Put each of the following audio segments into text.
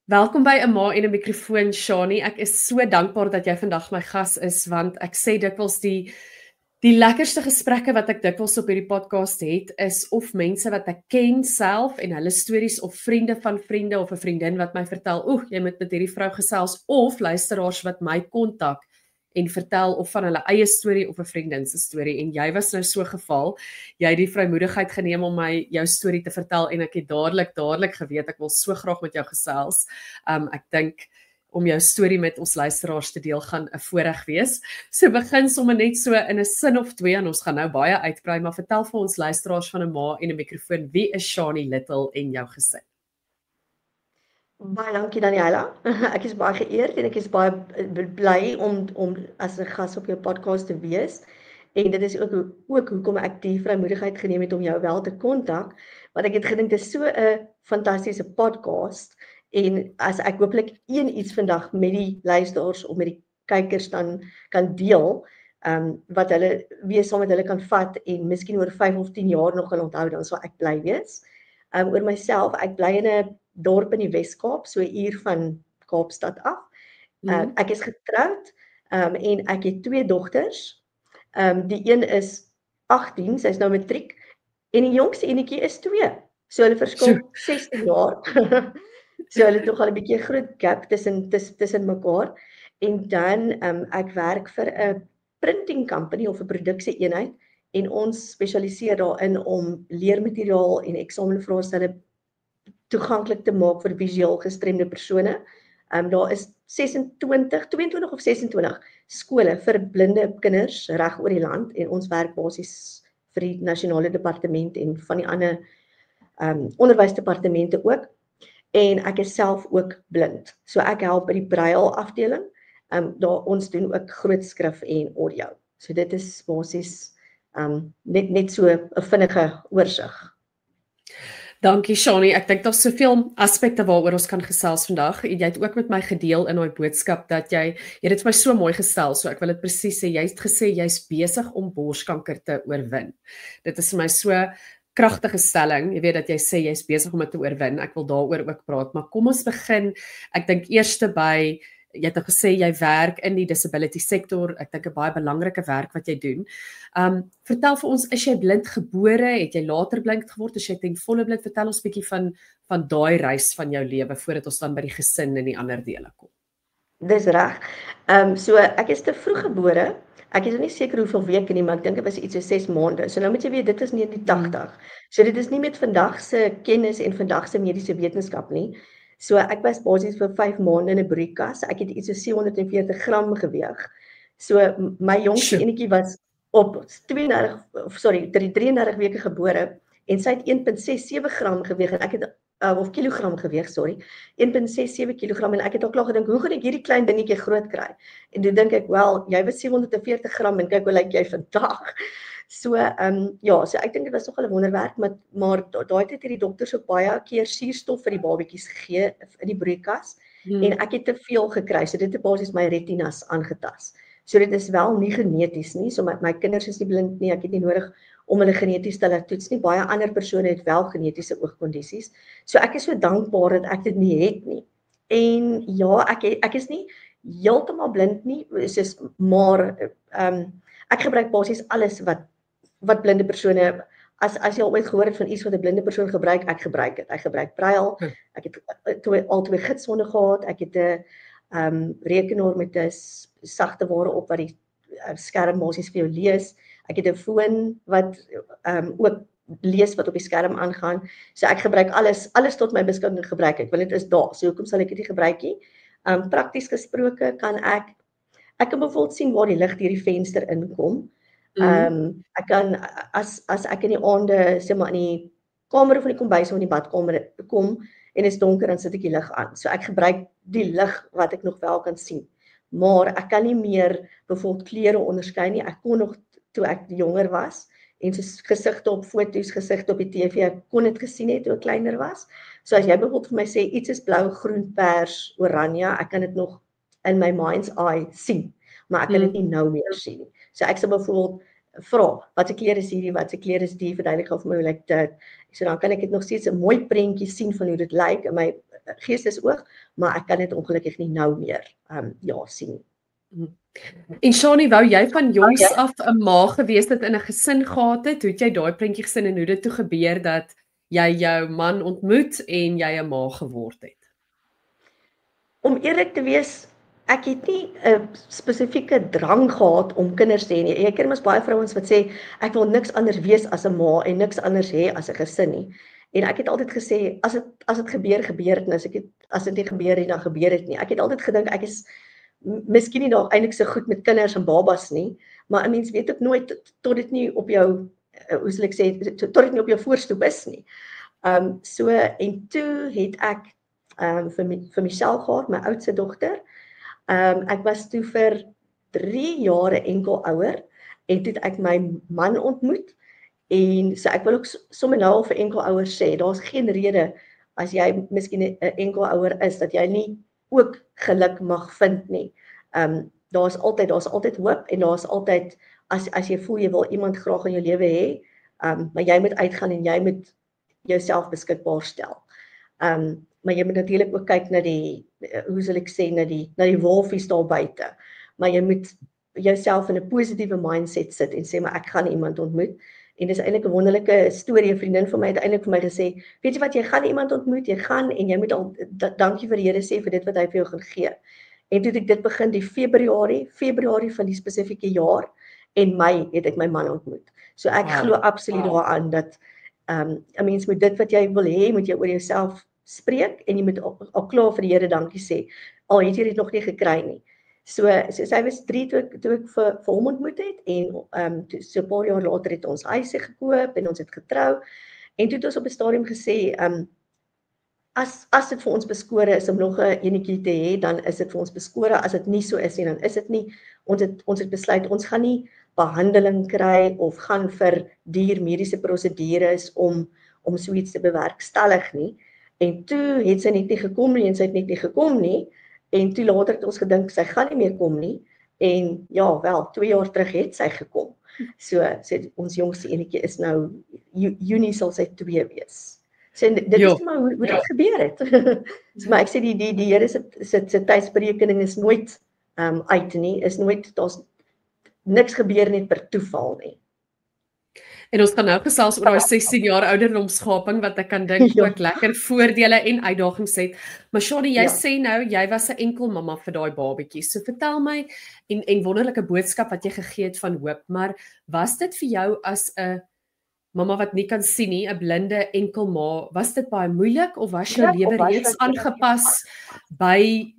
Welkom by 'n Ma en 'n mikrofoon, Shani. Ek is so dankbaar dat jy vandag my gas is, want ek sê dikwels die lekkerste gesprekke wat ek dikwels op hierdie podcast het, is of mense wat ek ken self en hulle stories, of vriende van vriende, of 'n vriendin wat my vertel, "Oeg, jy moet met hierdie vrou gesels," of luisteraars wat my kontak en vertel of van hulle eie storie of 'n vriendin se storie. En jy was nou so geval. Jy het die vrymoedigheid geneem om my jou storie te vertel en ek het dadelik geweet ek wil so graag met jou gesels. Ek dink om jou storie met ons luisteraars te deel gaan 'n voorreg wees. So begin sommer net so in 'n sin of twee en ons gaan nou baie uitbrei, maar vertel vir ons luisteraars van 'n ma en 'n mikrofoon, wie is Shani Little en jou gesin? Baie dankie Daniela. Ek is baie geëerd en ek is baie bly om as 'n gas op jou podcast te wees. En dit is ook hoekom ek die vrymoedigheid geneem het om jou wel te kontak, want ek het gedink dit is so 'n fantastiese podcast en as ek hopelik iets vandag met die luisteraars of met die kykers dan kan deel, wat hulle weer saam met hulle kan vat en miskien oor 5 of 10 jaar nog gaan onthou, dan sal ek bly wees. Oor myself, ek bly in 'n dorp in die Wes-Kaap, so 'n uur van Kaapstad af. Ek is getroud en ek het 2 dogters. Die een is 18, sy's nou matriek, en die jongste enetjie is 2. So hulle verskil 16 jaar. So hulle het nog al 'n bietjie groot gap tussen mekaar. En dan ek werk vir 'n printing company of 'n produksie eenheid en ons spesialiseer daarin om leermateriaal en eksamenvraestelle toeganklik te maak vir visueel gestremde persone. Daar is 22 of 26 skole vir blinde kinders reg oor die land en ons werk basies vir die nasionale departement en van die ander onderwysdepartemente ook. En ek is self ook blind. So ek help by die braille afdeling. Daar ons doen ook grootskrif en audio. So dit is basies net so 'n vinnige oorsig. Dankie Shani, ek dink daar's soveel aspekte waaroor ons kan gesels vandag. Jy het ook met my gedeel in daai boodskap dat jy het dit vir my so mooi gestel, so ek wil dit presies sê. Jy het gesê jy's besig om borskanker te oorwin. Dit is vir my so kragtige stelling. Jy weet dat jy sê jy's besig om dit te oorwin. Ek wil daaroor ook praat, maar kom ons begin. Ek dink eers by jy het gesê jy werk in die disability sektor. Ek dink 'n baie belangrike werk wat jy doen. Vertel vir ons, is jy blind gebore? Het jy later blind geword? Is jy ten volle blind? Vertel ons 'n bietjie van daai reis van jou lewe voordat ons dan by die gesin en die ander dele kom. Dis reg. So ek is te vroeg gebore. Ek is nie seker hoeveel weke nie, maar ek dink dit was iets so 6 maande. So nou moet jy weet, dit was nie in die 80. So dit is nie met vandag se kennis en vandag se mediese wetenskap nie. So ek was basies vir 5 maande in 'n broeikas. Ek het iets so 740 gram geweg. So my jongste enetjie was op 33 weke gebore en sy het 1.67 gram geweg en ek het of kilogram geweg, 1.67 kilogram en ek het al klaar gedink, hoe gaan ek hierdie klein dingetjie groot kry? En toe dink ek, wel, jy was 740 gram en kyk hoe lyk jy vandag. So ja, so ek dink dit was nogal 'n wonderwerk, maar daai tyd het die dokters ook baie keer suurstof vir die babatjies gegee in die broeikas en ek het te veel gekry, so dit het basies my retinas aangetas. So dit is wel nie geneties nie, so my kinders is nie blind nie, ek het nie nodig om hulle geneties te laat toets nie. Baie ander persone het wel genetiese oogkondisies. So ek is so dankbaar dat ek dit nie het nie. En ja, ek is nie heeltemal blind nie, maar ek gebruik basies alles wat blinde persone, as jy al ooit gehoor het van iets wat 'n blinde persoon gebruik, ek gebruik dit. Ek gebruik braille, ek het al 2 gidshonde gehad, ek het 'n rekenaar met 'n sagte ware op wat die skerm basies vir jou lees. Ek het 'n foon wat ook lees wat op die skerm aangaan. So ek gebruik alles tot my beskikking gebruik ek. Want dit is daar. So hoekom sal ek dit nie gebruik nie? Prakties gesproke kan ek kan byvoorbeeld sien waar die lig deur die venster inkom. Ek kan as ek in die aande sê maar in die kamer of in die kombuis of in die badkamer kom en is donker, dan sit ek die lig aan. So ek gebruik die lig wat ek nog wel kan sien. Maar ek kan nie meer byvoorbeeld kleure onderskei nie. Ek kon nog toe ek jonger was en so gesigte op foto's, gesigte op die TV, ek kon dit gesien het toe ek kleiner was. So as jy byvoorbeeld vir my sê iets is blou, groen, pers, oranje, ek kan dit nog in my mind's eye sien, maar ek kan dit nie nou meer sien nie. So ek sal byvoorbeeld vra, wat se kleur is hierdie, wat se kleur is die, verduidelik gou vir my hoe lyk dit. So dan kan ek dit nog steeds 'n mooi prentjie sien van hoe dit lyk in my geestesoog, maar ek kan dit ongelukkig nie nou meer sien. En Shani, wou jy van jongs af 'n ma gewees het in 'n gesin gehad het? Hoe het jy daai prentjie gesien en hoe dit toe gebeur dat jy jou man ontmoet en jy 'n ma geword het? Om eerlik te wees, ek het nie 'n spesifieke drang gehad om kinders te hê nie. Ek ken mos baie vrouens wat sê ek wil niks anders wees as 'n ma en niks anders hê as 'n gesin nie. En ek het altyd gesê as dit gebeur dit, en as dit nie gebeur nie, dan gebeur dit nie. Ek het altyd gedink ek is miskien nie nog eintlik so goed met kinders en babas nie, maar 'n mens weet ook nooit tot dit nie op jou hoe sal ek sê, tot dit nie op jou voorstoep is nie. So en toe het ek vir Michelle gehad, my oudste dogter. Ek was toe vir 3 jare enkel ouer en toe het ek my man ontmoet en so ek wil ook sommer nou al vir enkel ouers sê, daar's geen rede as jy miskien 'n enkel ouer is dat jy nie ook geluk mag vind nie. Daar's altyd hoop en daar's altyd as jy voel jy wil iemand graag in jou lewe hê, maar jy moet uitgaan en jy moet jouself beskikbaar stel. Maar jy moet natuurlik ook kyk na die hoe sal ek sê na die wolfies daar buite. Maar jy moet jouself in 'n positiewe mindset sit en sê maar ek gaan iemand ontmoet. En dis eintlik 'n wonderlike storie. 'n Vriendin van my het eintlik vir my gesê, weet jy wat, jy gaan iemand ontmoet, jy gaan en jy moet al dankie vir die Here sê vir dit wat hy vir jou gaan gee. En toe het ek dit begin die Februarie van die spesifieke jaar en Mei het ek my man ontmoet. So ek glo absoluut daaraan dat 'n mens moet dit wat jy wil hê, moet jy oor jouself spreek en jy moet al klaar vir die Here dankie sê. Al het jy dit nog nie gekry nie. So sy was 3 toe ek vir hom ontmoet het en so 'n paar jaar later het ons huise gekoop en ons het getrou. En toe het ons op 'n stadium gesê, as dit vir ons beskore is om nog 'n enetjie te hê, dan is dit vir ons beskore. As dit nie so is nie, dan is dit nie. Ons het besluit ons gaan nie behandeling kry of gaan vir duur mediese prosedures om so iets te bewerkstellig nie. En toe het sy net nie gekom nie en sy het net nie gekom nie. En toe later het ons gedink sy gaan nie meer kom nie. En ja, wel, 2 jaar terug het sy gekom. So ons jongste enetjie is nou Junie sal sy 2 wees. So dit is maar hoe dit gebeur het. So maar ek sê die Here se tydsberekening is nooit uit nie, is nooit daar's niks gebeur net per toeval nie. En ons gaan nou gesels oor daai 16 jaar ouderdomsgaping wat ek kan dink ook lekker voordele en uitdagings het. Maar Shani, jy sê nou jy was 'n enkel mamma vir daai babatjie. So vertel my en wonderlike boodskap wat jy gegee het van hoop, maar was dit vir jou as 'n mamma wat nie kan sien nie, 'n blinde enkel ma, was dit baie moeilik of was jou lewe reeds aangepas by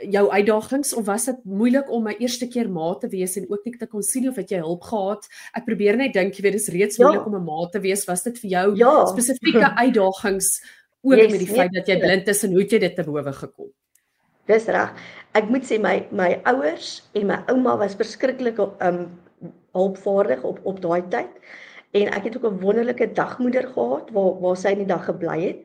jou uitdagings of was dit moeilik om my eerste keer ma te wees en ook nie te kon sien of het jy hulp gehad? Ek probeer net dink, jy weet, dis reeds moeilik om 'n ma te wees. Was dit vir jou spesifieke uitdagings ook met die feit dat jy blind is en hoe het jy dit te bowe gekom? Dis reg. Ek moet sê my ouers en my ouma was verskriklik hulpvaardig op daai tyd. En ek het ook 'n wonderlike dagmoeder gehad waar sy in die dag gebly het.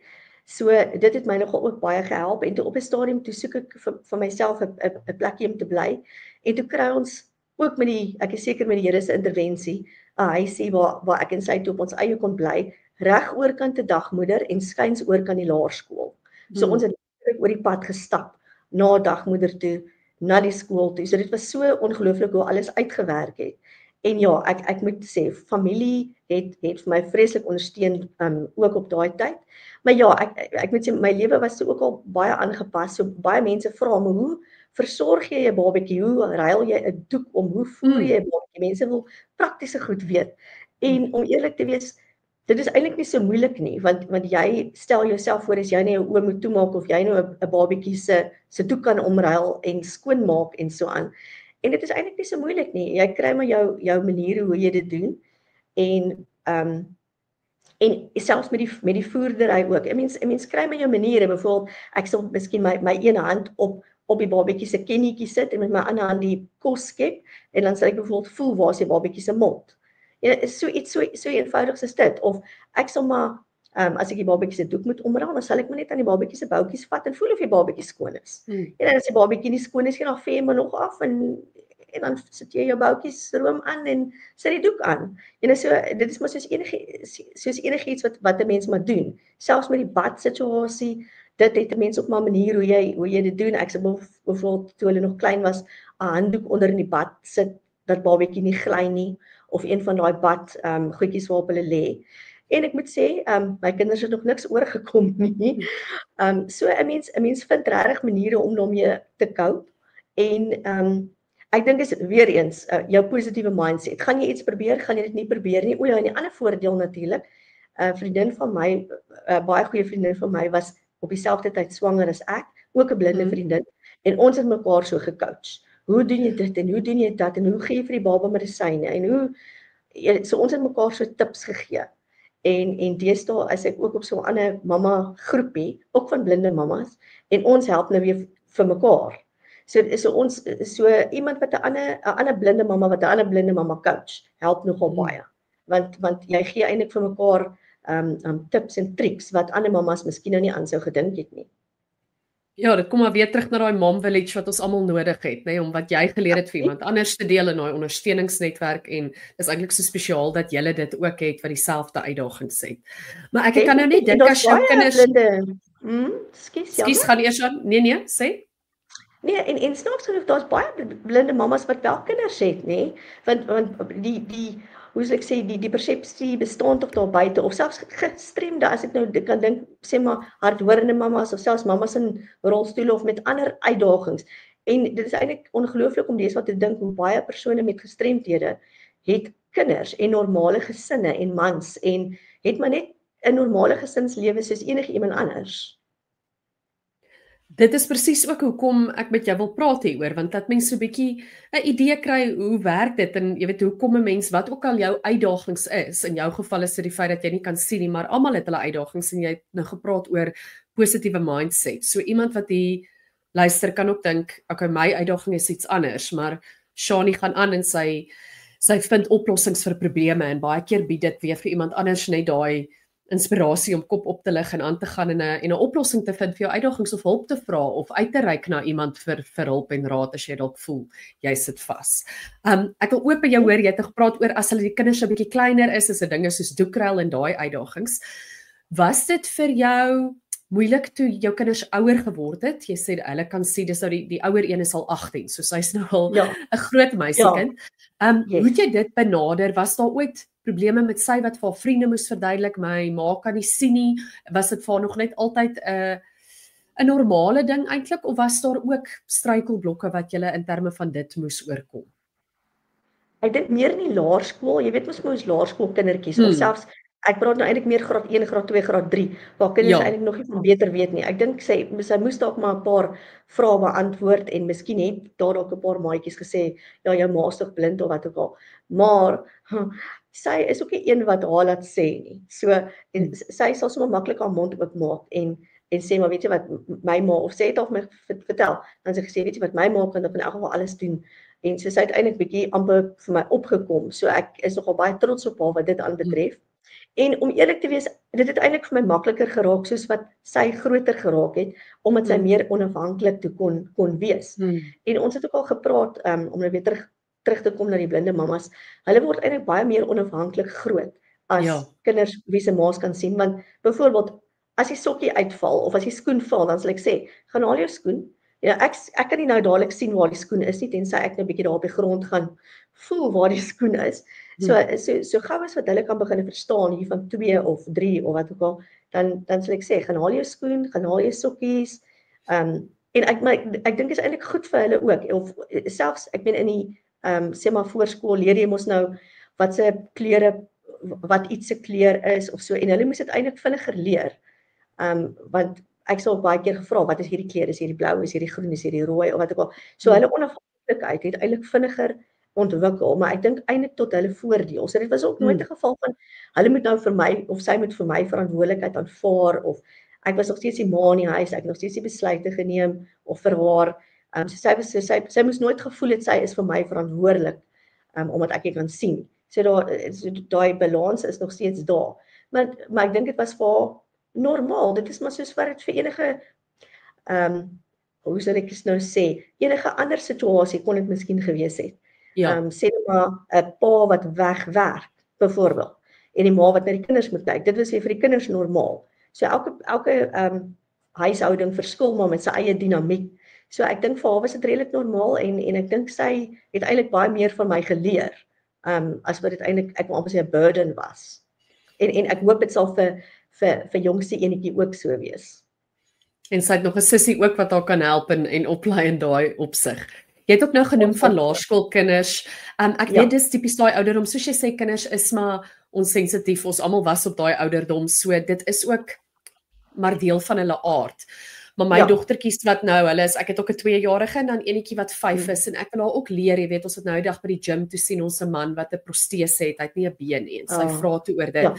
So dit het my nogal ook baie gehelp en toe op 'n stadium toe soek ek vir myself 'n plekjie om te bly en toe kry ons ook ek is seker met die Here se intervensie 'n huisie waar ek en sy toe op ons eie kon bly, reg oorkant 'n dagmoeder en skuins oorkant die laerskool. So ons het oor die pad gestap na dagmoeder toe, na die skool toe. So dit was so ongelooflik hoe alles uitgewerk het. En ja, ek moet sê familie het vir my vreeslik ondersteun ook op daai tyd. Maar ja, ek moet sê my lewe was so ook al baie aangepas. So baie mense vra my, hoe versorg jy 'n babatjie? Hoe ruil jy 'n doek om? Hoe voer jy 'n babatjie? Mense wil praktiese goed weet. En om eerlik te wees, dit is eintlik nie so moeilik nie, want jy stel jouself voor as jy nie 'n oë moet toemaak of jy nou 'n babatjie se doek kan omruil en skoon maak en so aan. En dit is eintlik nie so moeilik nie. Jy kry maar jou maniere hoe jy dit doen. En selfs met die voerdery ook. 'n Mens kry maar jou maniere. Byvoorbeeld, ek sal miskien my een hand op die babatjie se kennietjie sit en met my ander hand die kos skep en dan sal ek byvoorbeeld voel waar is die babatjie se mond. Ja, is so iets so eenvoudig soos dit. Of ek sal maar as ek die babatjie se doek moet omruil, dan sal ek maar net aan die babatjie se boutjies vat en voel of die babatjie skoon is. En as die babatjie nie skoon is nie, dan vee jy maar nog af en en dan sit jy jou boutjies room aan en sit die doek aan. So dit is maar soos enigiets wat 'n mens maar doen. Selfs met die badsituasie, dit het 'n mens op maar 'n manier hoe jy dit doen. Ek sê byvoorbeeld toe hulle nog klein was, 'n handdoek onder in die bad sit dat babatjie nie gly nie of een van daai bad goedjies waarop hulle lê. En ek moet sê, my kinders het nog niks oorgekom nie. So 'n mens vind regtig maniere om daarmee te cope. En ek dink is weer eens jou positiewe mindset. Gaan jy iets probeer, gaan jy dit nie probeer nie. O ja, en 'n ander voordeel natuurlik. 'n Vriendin van my, baie goeie vriendin van my was op dieselfde tyd swanger as ek, ook 'n blinde vriendin, en ons het mekaar so gecoach. Hoe doen jy dit en hoe doen jy dat en hoe gee jy vir die baba medisyne en hoe so ons het mekaar so tips gegee. En deesdae is ek ook op so 'n ander mamma groepie, ook van blinde mammas, en ons help nou weer vir mekaar. So iemand wat 'n ander blinde mamma wat 'n ander blinde mamma coach, help nogal baie. Want jy gee eintlik vir mekaar tips en triks wat ander mammas miskien nou nie aan sou gedink het nie. Ja, dit kom maar weer terug na daai mom village wat ons almal nodig het, nê, om wat jy geleer het vir iemand anders te deel in daai ondersteuningsnetwerk, en dis eintlik so spesiaal dat jy dit ook het wat dieselfde uitdagings het. Maar ek kan nou net dink as jou kinders Skus, gaan eers aan. Nee, sê. Nee, en snaaks genoeg, daar's baie blinde mammas wat wel kinders het, nê? Want die hoe sal ek sê, die persepsie bestaan tog daar buite, of selfs gestremde, as ek nou kan dink, sê maar hardhorende mammas of selfs mammas in rolstoele of met ander uitdagings. En dit is eintlik ongelooflik om deesdae te dink hoe baie persone met gestremdhede het kinders en normale gesinne en mans en het maar net 'n normale gesinslewe soos enige iemand anders. Dit is presies ook hoekom ek met jou wil praat hieroor, want dat mense so 'n bietjie 'n idee kry hoe werk dit, en jy weet hoe kom 'n mens, wat ook al jou uitdagings is. In jou geval is dit die feit dat jy nie kan sien nie, maar almal het hulle uitdagings, en jy het nou gepraat oor positiewe mindset. So iemand wat hier luister kan ook dink, okay, my uitdaging is iets anders, maar Shani gaan aan en sy vind oplossings vir probleme, en baie keer bied dit weer vir iemand anders net daai inspirasie om kop op te lig en aan te gaan en 'n oplossing te vind vir jou uitdagings, of hulp te vra of uit te reik na iemand vir hulp en raad as jy dalk voel jy sit vas. Ek wil ook by jou hoor, jy het gepraat oor as hulle die kinders 'n bietjie kleiner is dit dinge soos doekruil en daai uitdagings. Was dit vir jou moeilik toe jou kinders ouer geword het? Jy sê hulle kan sien, dis nou die ouer een is al 18, so sy's nou al 'n groot meisiekind. Hoe het jy dit benader? Was daar ooit probleme met sy wat vir haar vriende moes verduidelik, my ma kan nie sien nie? Was dit vir haar nog net altyd 'n normale ding eintlik, of was daar ook struikelblokke wat julle in terme van dit moes oorkom? Ek dink meer in die laerskool, jy weet mos laerskoolkindertjies, of selfs ek praat nou eintlik meer graad 1, graad 2, graad 3, waar kinders eintlik nog nie beter weet nie. Ek dink sy moes dalk maar 'n paar vrae beantwoord, en miskien het daar dalk 'n paar maatjies gesê, ja, jou ma's tog blind of wat ook al. Maar sy is ook nie een wat haar laat sê nie. So en sy sal sommer maklik haar mond oopmaak en sê, maar weet jy wat, my ma, of sê het al vir my vertel, dan sy gesê, weet jy wat, my ma kan in elk geval alles doen. En sy het eintlik bietjie amper vir my opgekom. So ek is nogal baie trots op haar wat dit aanbetref. En om eerlik te wees, dit het eintlik vir my makliker geraak soos wat sy groter geraak het, omdat sy meer onafhanklik toe kon wees. En ons het ook al gepraat, om nou weer terug te kom na die blinde mammas, hulle word eintlik baie meer onafhanklik groot as kinders wie se ma's kan sien. Want byvoorbeeld, as die sokkie uitval of as die skoen val, dan sal ek sê, gaan haal jou skoen. Ja, ek kan nie nou dadelik sien waar die skoen is nie, tensy ek nou 'n bietjie daar op die grond gaan voel waar die skoen is. So gou as wat hulle kan begin verstaan hier van 2 of 3 of wat ook al, dan sal ek sê, gaan haal jou skoen, gaan haal jou sokkies. En ek dink is eintlik goed vir hulle ook, of selfs ek meen in die sê maar voorskool leer jy mos nou wat se kleure, wat iets se kleur is of so, en hulle moet dit eintlik vinniger leer. Want ek sal baie keer gevra, wat is hierdie kleur? Is hierdie blou, is hierdie groen, is hierdie rooi of wat ook al. So hulle onafhanklikheid het eintlik vinniger ontwikkel, maar ek dink eintlik tot hulle voordeel. So dit was ook nooit 'n geval van hulle moet nou vir my of sy moet vir my verantwoordelikheid aanvaar, of ek was nog steeds die ma in die huis, ek het nog steeds die besluite geneem of vir haar. Sy moes nooit gevoel het sy is vir my verantwoordelik, omdat ek kan sien. So daai balans is nog steeds daar. Maar ek dink dit was vir haar normaal. Dit is maar soos wat dit vir enige hoe sal ek nou sê, enige ander situasie kon dit miskien gewees het. Ja. Sê nou maar 'n pa wat wegwerk, byvoorbeeld, en die ma wat na die kinders moet kyk. Dit wil sê vir die kinders normaal. So elke huishouding verskil maar met sy eie dinamiek. So ek dink vir haar was dit redelik normaal en ek dink sy het eintlik baie meer van my geleer. As wat dit eintlik ek wil amper sê 'n burden was. En ek hoop dit sal vir jongste enetjie ook so wees. En sy het nog 'n sussie ook wat haar kan help en oplei in daai opsig. Jy het ook nou genoem van laerskoolkinders. Ek weet dis tipies daai ouderdom, soos jy sê, kinders is maar onsensitief. Ons almal was op daai ouderdom, so dit is ook maar deel van hulle aard. Maar my dogtertjies wat nou, ek het ook 'n 2-jarige en dan enetjie wat 5 is en ek wil haar ook leer, jy weet, ons het nou die dag by die gym toe sien ons 'n man wat 'n protese het, hy het nie 'n been nie en sy vra toe oor dit.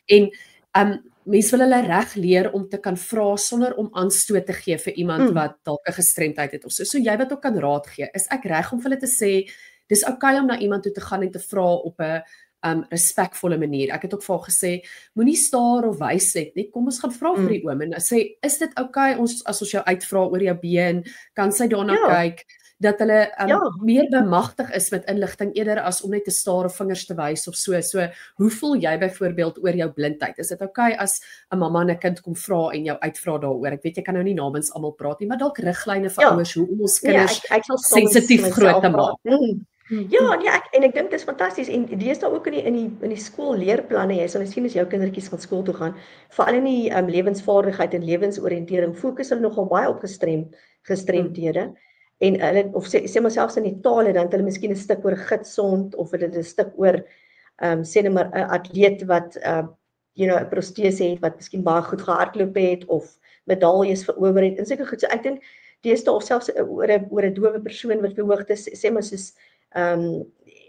En mense wil hulle reg leer om te kan vra sonder om aanstoot te gee vir iemand wat dalk 'n gestremdheid het of so. So jy wat ook kan raad gee. Is ek reg om vir hulle te sê dis oukei om na iemand toe te gaan en te vra op 'n respekvolle manier. Ek het ook vir haar gesê moenie staar of wys net nie. Kom ons gaan vra vir die oom en sê is dit oukei as ons jou uitvra oor jou been, kan sy daarna kyk dat hulle meer bemagtig is met inligting eerder as om net te staar of vingers te wys of so. So, hoe voel jy byvoorbeeld oor jou blindheid? Is dit oukei as 'n mamma en 'n kind kom vra en jou uitvra daaroor? Ek weet jy kan nou nie namens almal praat nie, maar dalk riglyne vir ouers hoe om ons kinders sensitief groot te maak. Ek dink dit is fantasties en deesdae ook in die skoolleerplanne, jy sal sien as jou kindertjies van skool toe gaan, veral in die lewensvaardigheid en lewensoriëntering, fokus hulle nogal baie op gestremdhede. En hulle of sê maar selfs in die tale dan het hulle miskien 'n stuk oor gidsond of hulle 'n stuk oor sê net maar 'n atleet wat 'n protese het wat miskien baie goed gehardloop het of medaljes verower het en sulke goed. So ek dink deesdae of selfs oor 'n dowe persoon wat verhoogd is, sê maar soos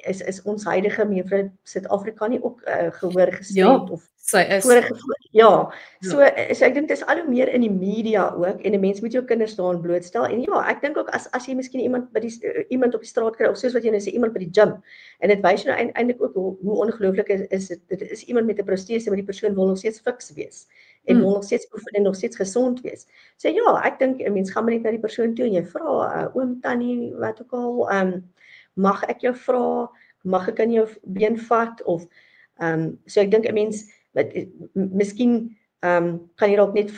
is ons huidige mevrou Suid-Afrika nie ook gehoor gestremd of sy is so ek dink dit is al hoe meer in die media ook en 'n mens moet jou kinders daaraan blootstel en ek dink ook as jy miskien iemand op die straat kry of soos wat jy nou sê iemand by die gym en dit wys jou nou eintlik ook hoe ongelooflik is dit is iemand met 'n protese maar die persoon wil nog steeds fiks wees en wil nog steeds oefen en nog steeds gesond wees. So ek dink 'n mens gaan maar net na die persoon toe en jy vra oom, tannie, wat ook al mag ek jou vra, mag ek aan jou been vat of so ek dink 'n mens miskien kan jy dalk net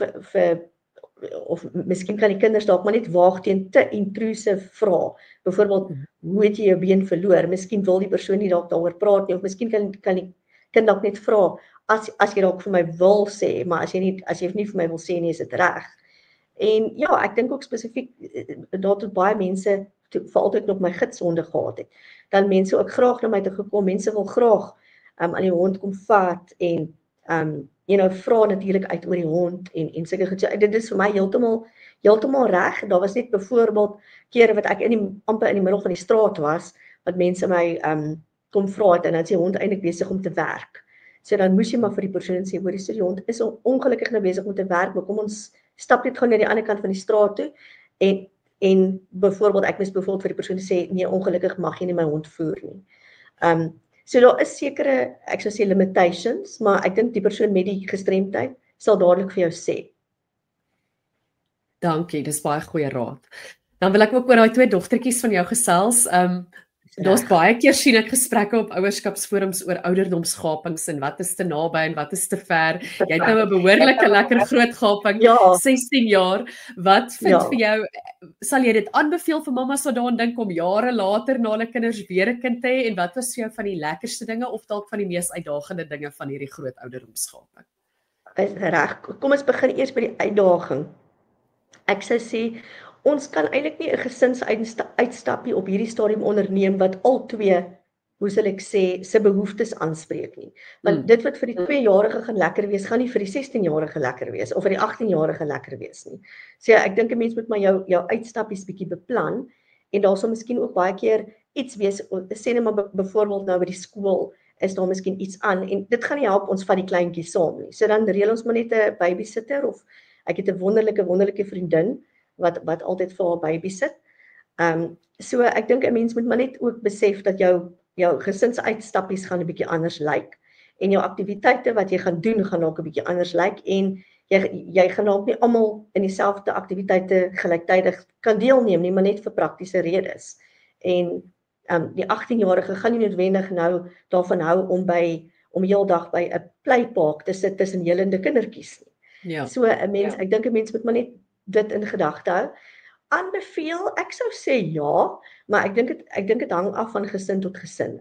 of miskien kan die kinders dalk maar net waag teen te intrusive vra. Byvoorbeeld, hoe het jy jou been verloor? Miskien wil die persoon nie dalk daaroor praat nie of miskien kan die kind dalk net vra as jy dalk vir my wil sê, maar as jy nie vir my wil sê nie, is dit reg. En ek dink ook spesifiek daar tot baie mense vir altyd nog my gidsonde gehad het. Dan mense ook graag na my toe gekom, mense wil graag aan die hond kom vat en vra natuurlik uit oor die hond en sulke goed. So dit is vir my heeltemal reg. Daar was net byvoorbeeld kere wat ek amper in die middel van die straat was, wat mense my kom vra het en dan is die hond eintlik besig om te werk. So dan moes jy maar vir die persoon sê, hoor, die hond is ongelukkig nou besig om te werk, maar kom ons stap net gou na die ander kant van die straat toe en byvoorbeeld ek moes byvoorbeeld vir die persoon sê nee, ongelukkig mag jy nie my hond voer nie. So daar is sekere, ek sou sê limitations, maar ek dink die persoon met die gestremdheid sal dadelik vir jou sê. Dankie, dis baie goeie raad. Dan wil ek ook oor daai 2 dogtertjies van jou gesels. Daar's baie keer sien ek gesprekke op ouerskapsforums oor ouderdomsgapings en wat is te naby en wat is te ver. Jy het nou 'n behoorlike lekker groot gaping, 16 jaar. Wat vind vir jou, sal jy dit aanbeveel vir mammas wat daaraan dink om jare later na hulle kinders weer 'n kind te hê en wat was vir jou van die lekkerste dinge of dalk van die mees uitdagende dinge van hierdie groot ouderdomsgaping? Reg, kom ons begin eers by die uitdaging. Ek sou sê ons kan eintlik nie 'n gesinsuitstappie op hierdie stadium onderneem wat al twee, hoe sal ek sê, se behoeftes aanspreek nie. Want dit wat vir die 2-jarige gaan lekker wees, gaan nie vir die 16-jarige lekker wees of vir die 18-jarige lekker wees nie. So ek dink 'n mens moet maar jou uitstappies bietjie beplan en daar sal miskien ook baie keer iets wees, sê net maar byvoorbeeld nou by die skool is daar miskien iets aan en dit gaan nie help ons van die kleintjies saam nie. So dan reël ons maar net 'n babysitter of ek het 'n wonderlike vriendin wat altyd vir haar baby sit. So ek dink 'n mens moet maar net ook besef dat jou gesinsuitstappies gaan 'n bietjie anders lyk en jou aktiwiteite wat jy gaan doen gaan dalk 'n bietjie anders lyk en jy gaan dalk nie almal in dieselfde aktiwiteite gelyktydig kan deelneem nie, maar net vir praktiese redes. En Die 18-jarige gaan nie noodwendig nou daarvan hou om heeldag by 'n playpark te sit tussen helende kindertjies nie. Ja. So 'n mens, ek dink 'n mens moet maar net dit in gedagte hou. Aanbeveel, ek sou sê ja, maar ek dink dit hang af van gesin tot gesin.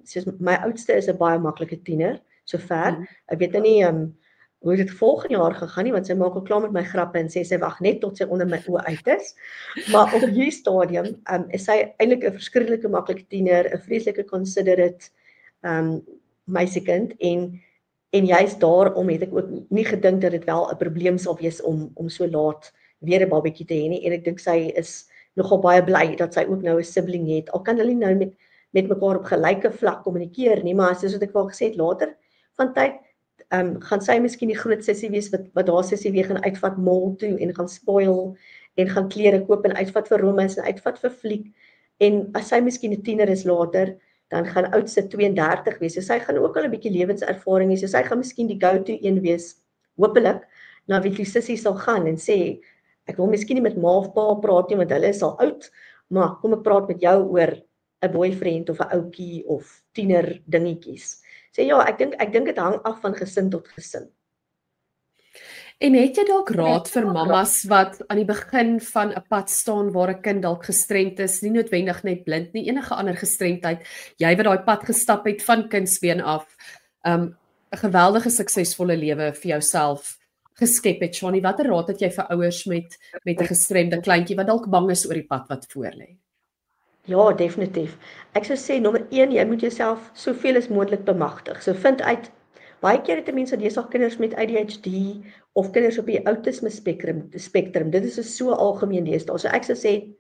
Soos my oudste is 'n baie maklike tiener, sover. Ek weet nou nie hoe dit volgende jaar gegaan nie, want sy maak al klaar met my grappe en sê sy wag net tot sy onder my oë uit is. Maar op hierdie stadium is sy eintlik 'n verskriklike maklike tiener, 'n vreeslike considerate meisiekind en juist daarom het ek ook nie gedink dat dit wel 'n probleem sal wees om so laat weer 'n babatjie te hê nie, en ek dink sy is nogal baie bly dat sy ook nou 'n sibling het. Al kan hulle nou met mekaar op gelyke vlak kommunikeer nie, maar soos wat ek al gesê het, later van tyd gaan sy miskien die groot sussie wees wat haar sussie weer gaan uitvat mall toe en gaan spoil en gaan klere koop en uitvat vir Romas en uitvat vir fliek. En as sy miskien 'n tiener is later, dan gaan oudste 32 wees. So sy gaan ook al 'n bietjie lewenservaring hê. So sy gaan miskien die go-to een wees, hopelik, na wie die sussie sal gaan en sê, ek wil miskien nie met ma of pa praat nie, want hulle is al oud, maar kom ek praat met jou oor 'n boyfriend of 'n ouetjie of tiener dingetjies. So ja, ek dink dit hang af van gesin tot gesin. En het jy dalk raad vir mammas wat aan die begin van 'n pad staan waar 'n kind dalk gestremd is, nie noodwendig net blind nie, enige ander gestremdheid, jy wat daai pad gestap het van kindsbeen af, 'n geweldige suksesvolle lewe vir jouself geskep het, Shani, watter raad het jy vir ouers met 'n gestremde kleintjie wat dalk bang is oor die pad wat voorlê? Ja, definitief. Ek sou sê nommer 1, jy moet jouself soveel as moontlik bemagtig. So vind uit, baie keer het mense deesdae kinders met ADHD of kinders op die autisme spektrum. Dit is so algemeen deesdae. So ek sou sê,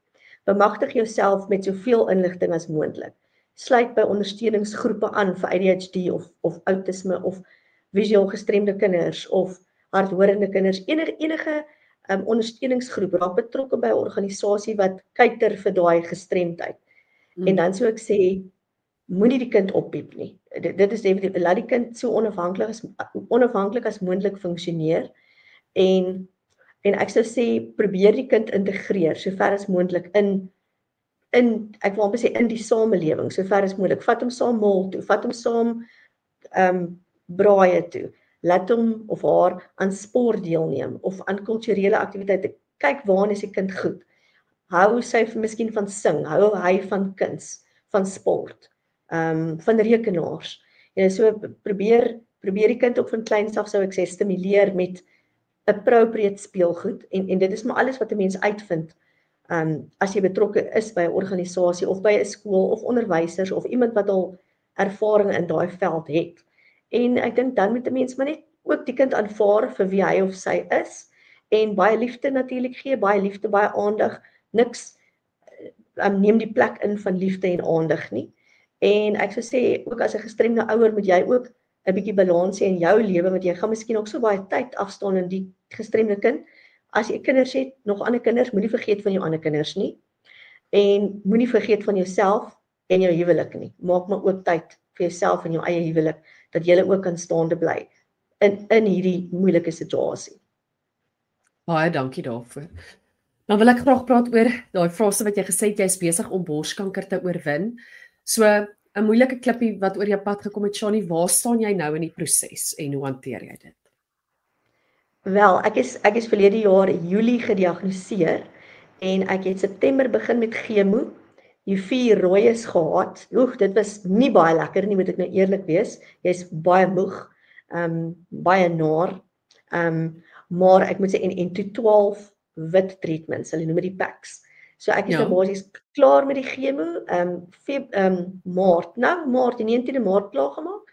bemagtig jouself met soveel inligting as moontlik. Sluit by ondersteuningsgroepe aan vir ADHD of autisme of visueel gestremde kinders of hardhorende kinders. Enige ondersteuningsgroep, raak betrokke by 'n organisasie wat kyker vir daai gestremdheid. En dan sou ek sê, moenie die kind oppiep nie. Dit is definitief, laat die kind so onafhanklik as moontlik funksioneer en ek sou sê, probeer die kind integreer sover as moontlik in ek wil amper sê in die samelewing, sover as moontlik. Vat hom saam mall toe, vat hom saam braaie toe. Laat hom of haar aan sport deelneem of aan kulturele aktiwiteite. Kyk waar is die kind goed. Hou sy miskien van sing, hou hy van kuns, van sport, van rekenaars. En so probeer die kind ook van kleins af, sou ek sê, stimuleer met appropriate speelgoed en dit is maar alles wat 'n mens uitvind. As jy betrokke is by 'n organisasie of by 'n skool of onderwysers of iemand wat al ervaring in daai veld het. En ek dink dan moet 'n mens maar net ook die kind aanvaar vir wie hy of sy is en baie liefde natuurlik gee, baie liefde, baie aandag. Niks neem die plek in van liefde en aandag nie. En ek sou sê ook as 'n gestremde ouer moet jy ook 'n bietjie balans hê in jou lewe, want jy gaan miskien ook so baie tyd afstaan in die gestremde kind. As jy kinders het, nog ander kinders, moenie vergeet van jou ander kinders nie. En moenie vergeet van jouself en jou huwelik nie. Maak maar ook tyd vir jouself en jou eie huwelik, dat jy ook kan staande bly in hierdie moeilike situasie. Baie dankie daarvoor. Dan wil ek graag praat oor daai frase wat jy gesê het, jy is besig om borskanker te oorwin. So 'n moeilike klippie wat oor jou pad gekom het, Shani, waar staan jy nou in die proses en hoe hanteer jy dit? Wel, ek is verlede jaar Julie gediagnoseer en ek het September begin met chemo. Die 4 rooies gehad. Dit was nie baie lekker nie, moet ek nou eerlik wees. Jy's baie moeg, baie naar. Maar ek moet sê en toe 12 wit treatments, hulle noem dit die packs. So ek is nou basies klaar met die chemo, Maart, die 19de Maart klaar gemaak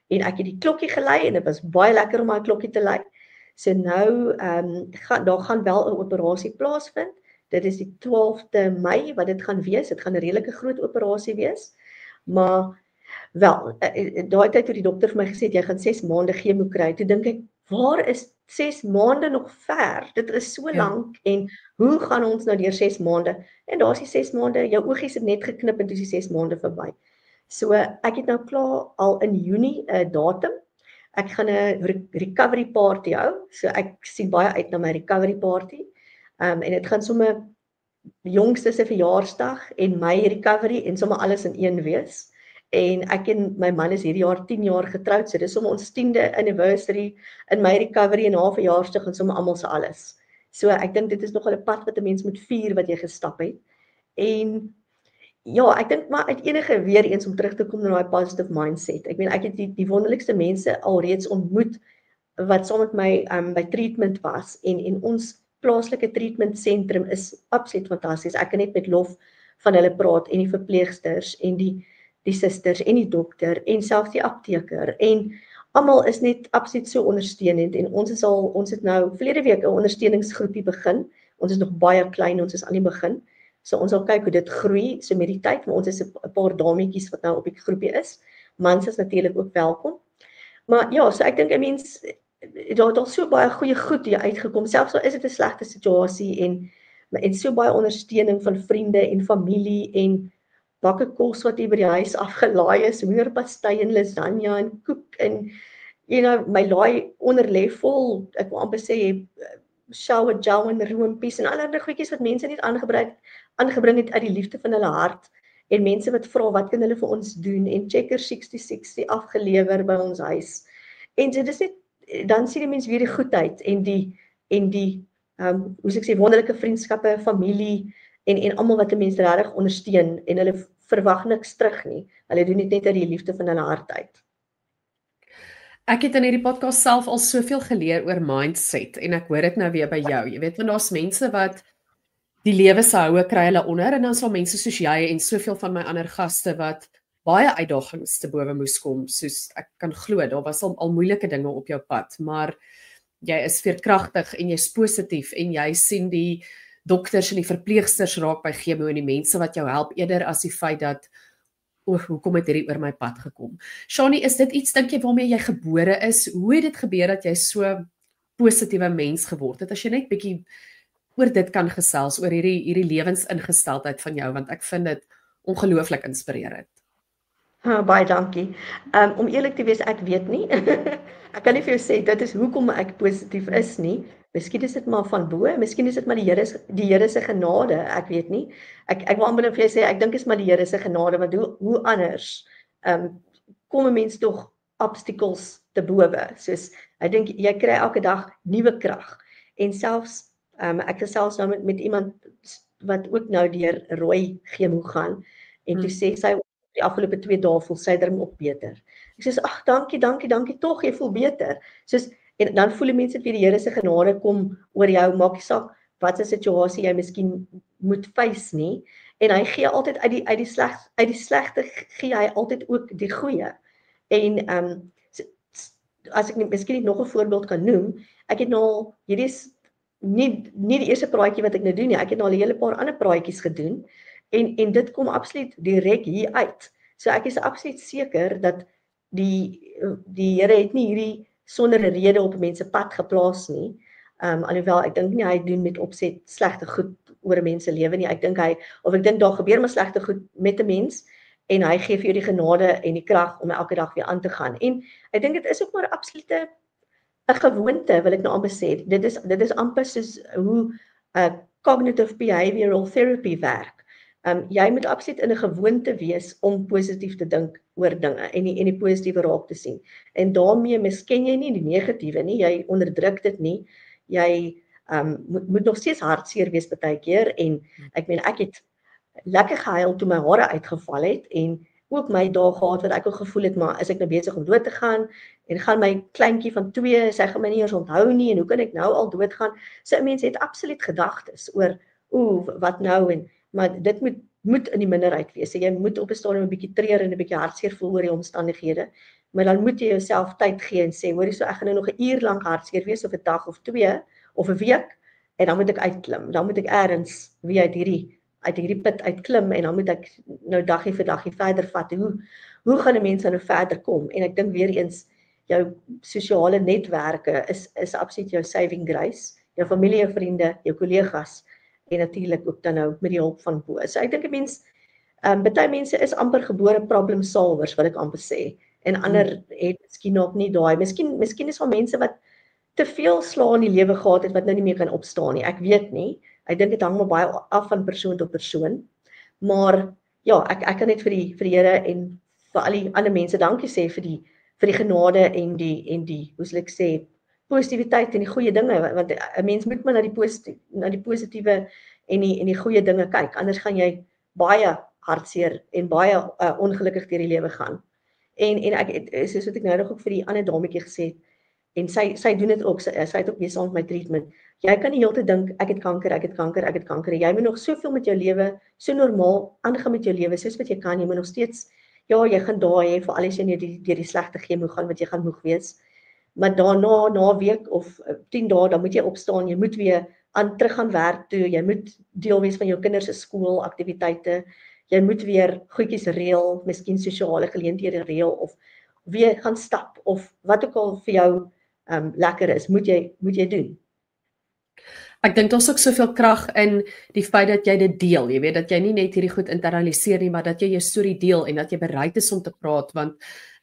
en ek het die klokkie gelei en dit was baie lekker om my klokkie te lei. So nou daar gaan wel 'n operasie plaasvind. Dit is die 12de Mei wat dit gaan wees. Dit gaan 'n redelike groot operasie wees. Maar wel, daai tyd toe die dokter vir my gesê het jy gaan 6 maande chemo kry, toe dink ek, waar is 6 maande nog ver? Dit is so lank en hoe gaan ons nou deur 6 maande? En daar's die 6 maande, jou oogies het net geknip en toe is die 6 maande verby. So ek het nou klaar al in Junie 'n datum. Ek gaan 'n recovery party hou. So ek sien baie uit na my recovery party. En dit gaan sommer jongste se verjaarsdag en my recovery en sommer alles in een wees. En ek en my man is hierdie jaar 10 jaar getroud, so dis sommer ons 10de anniversary in my recovery en haar verjaarsdag en sommer almal se alles. So ek dink dit is nogal 'n pad wat 'n mens moet vier wat jy gestap het. En ja, ek dink maar uit enige weer eens om terug te kom na daai positive mindset. Ek meen ek het die wonderlikste mense alreeds ontmoet wat saam met my by treatment was en ons plaaslike treatment sentrum is absoluut fantasties. Ek kan net met lof van hulle praat en die verpleegsters en die susters en die dokter en selfs die apteker en almal is net absoluut so ondersteunend en ons het nou verlede week 'n ondersteuningsgroepie begin. Ons is nog baie klein, ons is aan die begin. So ons sal kyk hoe dit groei so met die tyd, maar ons is 'n paar dametjies wat nou op die groepie is. Mans is natuurlik ook welkom. Maar ja, so ek dink 'n mens daar het so baie goeie goed hier uitgekom, selfs al is dit 'n slegte situasie en so baie ondersteuning van vriende en familie en bakke kos wat hier by die huis afgelaai is, hoenderpastei en lasagne en koek en my laai onder lê vol, ek wil amper sê shower gel en roompies en allerlei goedjies wat mense net aangebring het uit die liefde van hulle hart en mense wat vra wat kan hulle vir ons doen en Checker 6060 afgelewer by ons huis. En so dis net dan sien die mens weer die goedheid en die hoe sê ek wonderlike vriendskappe, familie en almal wat 'n mens regtig ondersteun en hulle verwag niks terug nie. Hulle doen dit net uit die liefde van hulle hart uit. Ek het in hierdie podcast self al soveel geleer oor mindset en ek hoor dit nou weer by jou. Jy weet, want daar's mense wat die lewe se houe kry hulle onder en dan is daar mense soos jy en soveel van my ander gaste wat baie uitdagings te bowe moes kom, soos ek kan glo, daar was al moeilike dinge op jou pad, maar jy is veerkragtig en jy's positief en jy sien die dokters en die verpleegsters raak by chemo en die mense wat jou help eerder as die feit dat hoekom het hierdie oor my pad gekom. Shani, is dit iets dink jy waarmee jy gebore is? Hoe het dit gebeur dat jy so positiewe mens geword het? As jy net bietjie oor dit kan gesels, oor hierdie lewensingesteldheid van jou, want ek vind dit ongelooflik inspirerend. Baie dankie. Om eerlik te wees, ek weet nie. Ek kan nie vir jou sê dit is hoekom ek positief is nie. Miskien is dit maar van bo, miskien is dit maar die Here se genade, ek weet nie. Ek wil amper vir jou sê ek dink is maar die Here se genade, want hoe anders kom 'n mens tog obstacles te bowe. Soos ek dink jy kry elke dag nuwe krag. En selfs ek gesels nou met iemand wat ook nou deur rooi chemo gaan en toe sê sy die afgelope 2 dae voel sy darm op beter. Ek sê ag dankie tog, jy voel beter. Soos en dan voel die mense dat die Here se genade kom oor jou, maak nie saak wat 'n situasie jy miskien moet face nie. En hy gee altyd uit die slegte gee hy altyd ook die goeie. En as ek miskien nog 'n voorbeeld kan noem, ek het nou hierdie is nie die eerste praatjie wat ek nou doen nie. Ek het nou al 'n hele paar ander praatjies gedoen en dit kom absoluut direk hier uit. So ek is absoluut seker dat die Here het nie hierdie sonder 'n rede op mense pad geplaas nie. Alhoewel ek dink nie hy doen met opset slegte goed oor mense lewe nie. Ek dink daar gebeur maar slegte goed met 'n mens en hy gee vir jou die genade en die krag om elke dag weer aan te gaan. En ek dink dit is ook maar 'n absolute 'n gewoonte, wil ek nou amper sê. Dit is amper soos hoe cognitive behavioral therapy werk. Jy moet absoluut in 'n gewoonte wees om positief te dink oor dinge en die positiewe raak te sien. En daarmee misken jy nie die negatiewe nie, jy onderdruk dit nie. Jy moet nog steeds hartseer wees baie keer en ek meen ek het lekker gehuil toe my hare uitgeval het en ook my dae gehad wat ek al gevoel het maar is ek nou besig om dood te gaan en gaan my kleintjie van 2 sy gaan my nie eens onthou nie en hoe kan ek nou al doodgaan? So 'n mens het absoluut gedagtes oor wat nou en maar dit moet in die minderheid wees. Jy moet op 'n stadium 'n bietjie treur en 'n bietjie hartseer voel oor die omstandighede, maar dan moet jy jouself tyd gee en sê, hoorie, so ek gaan nou nog 'n uur lank hartseer wees of 'n dag of 2 of 'n week en dan moet ek uitklim. Dan moet ek eers weer uit hierdie put uitklim en dan moet ek nou daggie vir daggie verder vat. Hoe gaan 'n mens nou verder kom? En ek dink weer eens jou sosiale netwerke is absoluut jou saving grace. Jou familie, jou vriende, jou kollegas en natuurlik ook dan nou met die hulp van bo. So ek dink 'n mens baie mense is amper gebore problem solvers, wat ek amper sê. En ander het miskien nog nie daai. Miskien is daar mense wat te veel slae in die lewe gehad het wat nou nie meer kan opstaan nie. Ek weet nie. Ek dink dit hang maar baie af van persoon tot persoon. Maar ja, ek kan net vir die Here en vir al die ander mense dankie sê vir die genade en die hoe sal ek sê positiwiteit en die goeie dinge, want 'n mens moet maar na die positiewe en die goeie dinge kyk, anders gaan jy baie hartseer en baie ongelukkig deur die lewe gaan. En ek soos wat ek nou nog ook vir die ander dametjie gesê het, en sy doen dit ook, sy het ook mee saam met my treatment. Jy kan die hele tyd dink ek het kanker, ek het kanker, ek het kanker. Jy moet nog soveel met jou lewe, so normaal aangaan met jou lewe soos wat jy kan. Jy moet nog steeds ja, jy gaan daai hê vir al die jy deur die slegte chemo gaan wat jy gaan moeg wees. Maar daarna na 'n week of 10 dae dan moet jy opstaan, jy moet weer terug gaan werk toe, jy moet deel wees van jou kinders se skoolaktiwiteite. Jy moet weer goedjies reël, miskien sosiale geleenthede reël of weer gaan stap of wat ook al vir jou lekker is, moet jy doen. Ek dink daar's ook soveel krag in die feit dat jy dit deel, jy weet dat jy nie net hierdie goed internaliseer nie, maar dat jy jou storie deel en dat jy bereid is om te praat, want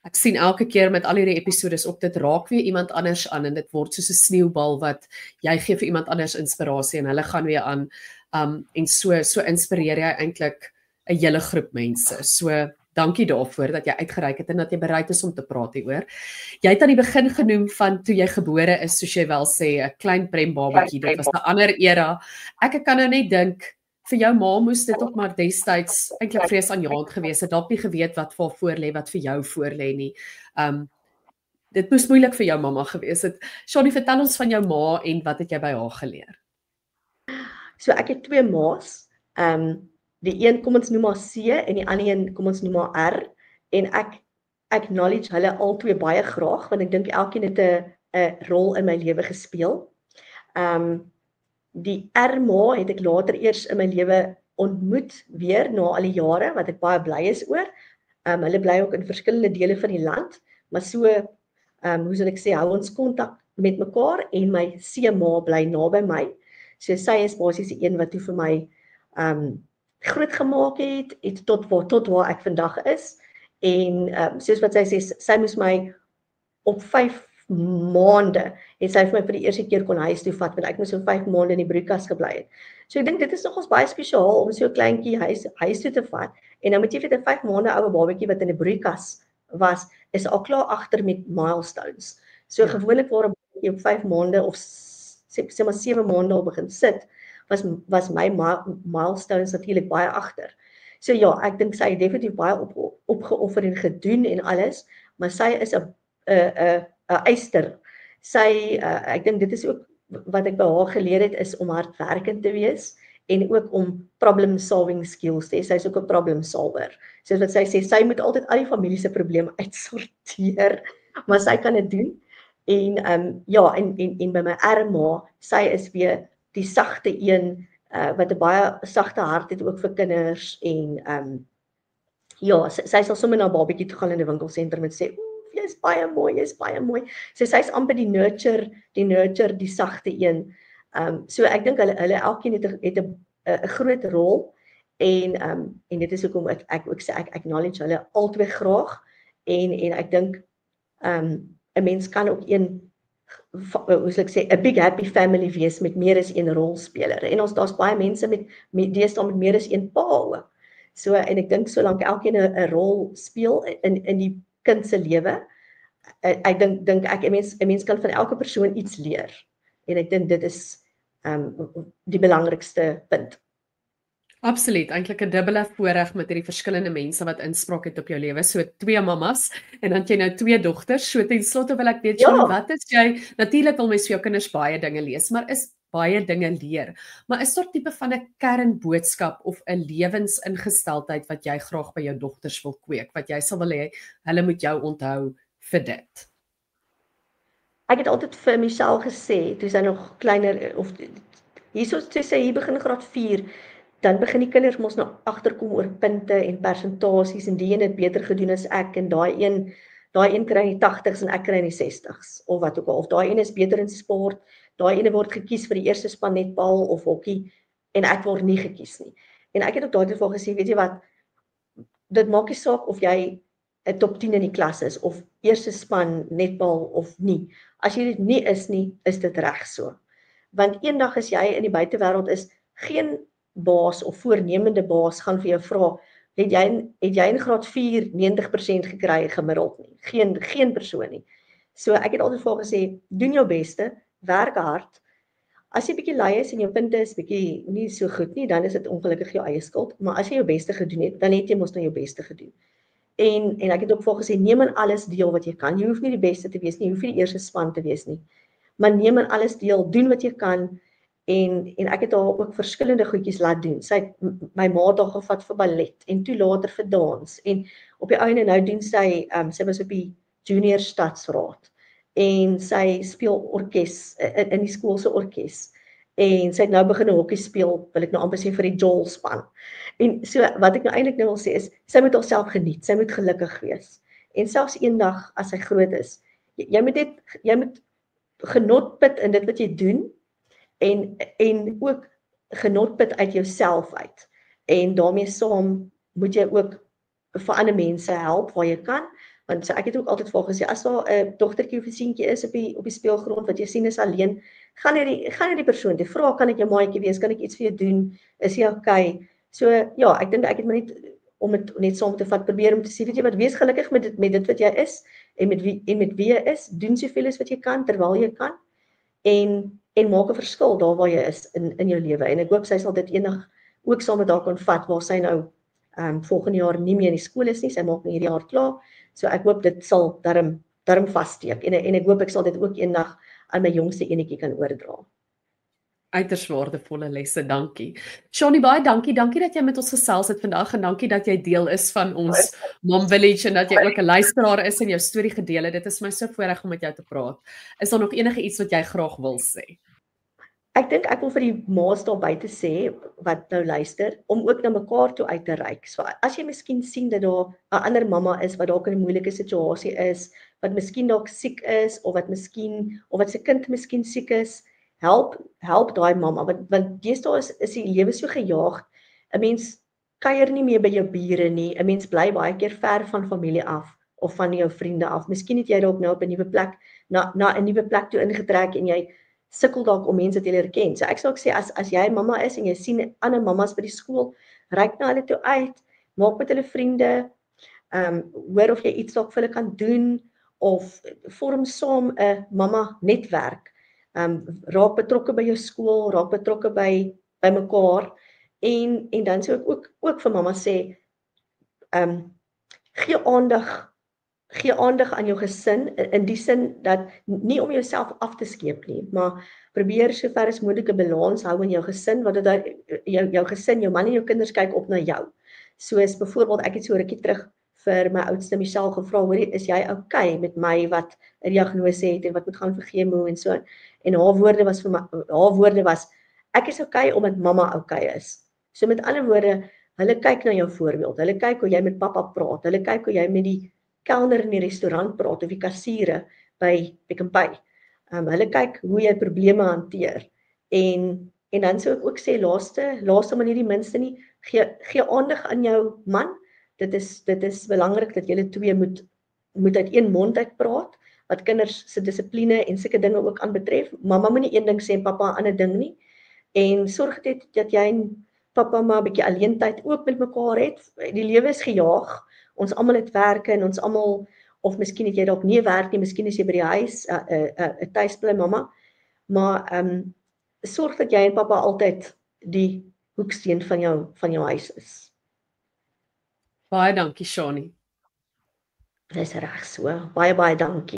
ek sien elke keer met al hierdie episodes ook dit raak weer iemand anders aan en dit word soos 'n sneeubal wat jy gee vir iemand anders inspirasie en hulle gaan weer aan en so inspireer jy eintlik 'n hele groep mense. So dankie daarvoor dat jy uitgereik het en dat jy bereid is om te praat hieroor. Jy het aan die begin genoem van toe jy gebore is, soos jy wel sê, 'n klein prembabatjie, dit was 'n ander era. Ek kan nou net dink vir jou ma moes dit ook maar destyds eintlik vreesaanjaend gewees het. Dalk nie geweet wat vir haar voorlê, wat vir jou voorlê nie. Dit moes moeilik vir jou mamma gewees het. Shani, vertel ons van jou ma en wat het jy by haar geleer? So ek het 2 ma's. Die een kom ons noem haar C en die ander een kom ons noem haar R en ek acknowledge hulle albei baie graag want ek dink elkeen het 'n rol in my lewe gespeel. Die R-ma het ek later eers in my lewe ontmoet weer na al die jare wat ek baie bly is oor. Hulle bly ook in verskillende dele van die land, maar so hoe sal ek sê, hou ons kontak met mekaar en my C-ma bly naby my. So sy is basies die een wat toe vir my groot gemaak het tot waar ek vandag is. En soos wat sy sê, sy moes my op 5 maande en sy het my vir die eerste keer kon huis toe vat want ek moes so 5 maande in die broeikas gebly het. So ek dink dit is nogals baie spesiaal om so 'n kleintjie huis toe te vat en dan moet jy vir 'n 5 maande oue babatjie wat in 'n broeikas was, is al klaar agter met milestones. So gewoonlik waar 'n babatjie op 5 maande of sê maar 7 maande al begin sit, was my milestones natuurlik baie agter. So ja, ek dink sy het definitief baie opgeoffer en gedoen en alles, maar sy is 'n eyster. Sy ek dink dit is ook wat ek by haar geleer het is om hardwerkend te wees en ook om problem solving skills te hê. Sy is ook 'n problem solver. Soos wat sy sê, sy moet altyd al die familie se probleme uitsorteer, maar sy kan dit doen. En ja, en by my R-ma, sy is weer die sagte een wat 'n baie sagte hart het ook vir kinders en ja, sy sal sommer na 'n babatjie toe gaan in 'n winkelsentrum en sê, jy's baie mooi. So sy's amper die nurture, die sagte een. So ek dink hulle elkeen het 'n groot rol en dit is hoekom ek ook sê ek acknowledge hulle albei graag en ek dink 'n mens kan ook hoe sal ek sê 'n big happy family wees met meer as een rolspeler. En daar's baie mense met deesdae met meer as een pa. So en ek dink solank elkeen 'n rol speel in die kind se lewe, ek dink ek 'n mens kan van elke persoon iets leer. En ek dink dit is die belangrikste punt. Absoluut, eintlik 'n dubbele voorreg met hierdie verskillende mense wat inspraak het op jou lewe. So 2 mammas en dan jy nou 2 dogters. So ten slotte wil ek weet, wat is jy? Natuurlik wil mens vir jou kinders baie dinge lees, maar is baie dinge leer. Maar is daar tipe van 'n kernboodskap of 'n lewensingesteldheid wat jy graag by jou dogters wil kweek, wat jy sal wil hê hulle moet jou onthou vir dit? Ek het altyd vir Michelle gesê, toe sy nog kleiner of hierso toe sy hier begin graad 4, dan begin die kinders mos nou agterkom oor punte en persentasies en die een het beter gedoen as ek en daai een kry in die 80s en ek kry in die 60s of wat ook al, of daai een is beter in sport, daai een word gekies vir die eerste span netbal of hokkie en ek word nie gekies nie. En ek het ook daai geval gesê, weet jy wat, dit maak nie saak of jy 'n top 10 in die klas is of eerste span netbal of nie. As jy dit nie is nie, is dit reg so. Want eendag as jy in die buitewêreld is, Geen baas of voornemende baas gaan vir jou vra, het jy in graad 4 90% gekry gemiddeld nie. Geen persoon nie. So ek het altyd vir haar gesê, doen jou beste, werk hard. As jy bietjie lui is en jou punte is bietjie nie so goed nie, dan is dit ongelukkig jou eie skuld, maar as jy jou beste gedoen het, dan het jy mos nou jou beste gedoen. En ek het ook vir gesê, neem aan alles deel wat jy kan. Jy hoef nie die beste te wees nie, jy hoef nie die eerste span te wees nie. Maar neem aan alles deel, doen wat jy kan. En ek het haar ook verskillende goedjies laat doen. Sy het my ma daar gevat vir ballet en toe later vir dans. En op die einde nou doen sy was op die junior stadsraad. En sy speel orkes in die skool se orkes. En sy het nou begin hokkie speel, wil ek nou amper sê vir die Joel span. En so wat ek nou eintlik nou wil sê is, sy moet haarself geniet, sy moet gelukkig wees. En selfs eendag as sy groot is, jy moet genot put in dit wat jy doen en ook genot put uit jouself uit. En daarmee saam moet jy ook vir ander mense help waar jy kan. Want so ek het ook altyd vir haar gesê, as daar 'n dogtertjie of 'n seentjie is op die speelgrond wat jy sien is alleen, gaan na die persoon toe, vra, kan ek jou maatjie wees, kan ek iets vir jou doen, is jy okay? So ja, ek dink ek het maar net om dit net saam te vat, probeer om te sê, weet jy wat, wees gelukkig met dit wat jy is en met wie jy is, doen soveel as wat jy kan terwyl jy kan en maak 'n verskil daar waar jy is in jou lewe. En ek hoop sy sal dit eendag ook saam met haar kon vat waar sy nou volgende jaar nie meer in die skool is nie, sy maak nou hierdie jaar klaar. So ek hoop dit sal darm vassteek en ek hoop ek sal dit ook eendag aan my jongste enetjie kan oordra. Uiters waardevolle lesse, dankie. Shani, baie dankie dat jy met ons gesels het vandag en dankie dat jy deel is van ons Mom Village en dat jy ook 'n luisteraar is en jou storie gedeel het. Dit is my so voorreg om met jou te praat. Is daar nog enige iets wat jy graag wil sê? Ek dink ek wil vir die ma's daar buite sê wat nou luister om ook na mekaar toe uit te reik. So as jy miskien sien dat daar 'n ander mamma is wat dalk in 'n moeilike situasie is, wat miskien dalk siek is of wat se kind miskien siek is, help daai mamma want deesdae is die lewe so gejaag. 'n Mens kuier nie meer by jou bure nie. 'n Mens bly baie keer ver van familie af of van jou vriende af. Miskien het jy dalk nou op 'n nuwe plek na 'n nuwe plek toe ingetrek en jy sukkel dalk om mense te leer ken. So ek sou ook sê as jy mamma is en jy sien ander mammas by die skool, reik na hulle toe uit, maak met hulle vriende, hoor of jy iets dalk vir hulle kan doen of vorm saam 'n mamma netwerk. Raak betrokke by jou skool, raak betrokke by mekaar en dan sou ek ook vir mamma sê, gee aandag aan jou gesin in die sin dat nie om jouself af te skeep nie, maar probeer sover as moontlik 'n balans hou in jou gesin want dit jou gesin, jou man en jou kinders kyk op na jou. Soos byvoorbeeld ek het so rukkie terug vir my oudste Michelle gevra, hoorie, is jy okay met my wat 'n diagnose het en wat moet gaan vir chemo en so. En haar woorde was ek is okay omdat mamma okay is. So met ander woorde, hulle kyk na jou voorbeeld. Hulle kyk hoe jy met pappa praat. Hulle kyk hoe jy met die kelner in die restaurant praat of die kassiere by Pick n Pay. Hulle kyk hoe jy probleme hanteer. En dan sou ek ook sê laaste maar nie die minste nie, gee aandag aan jou man. Dit is belangrik dat julle twee moet uit een mond uit praat wat kinders se dissipline en sulke dinge ook aanbetref. Mamma moenie een ding sê en pappa 'n ander ding nie. En sorg dit dat jy en pappa maar 'n bietjie alleentyd ook met mekaar het. Die lewe is gejaag. Ons almal het werke en ons almal of miskien het jy dalk nie werk nie, miskien is jy by die huis 'n tuisbly mamma. Maar sorg dat jy en pappa altyd die hoeksteen van jou huis is. Baie dankie, Shani. Dis reg so. Baie dankie.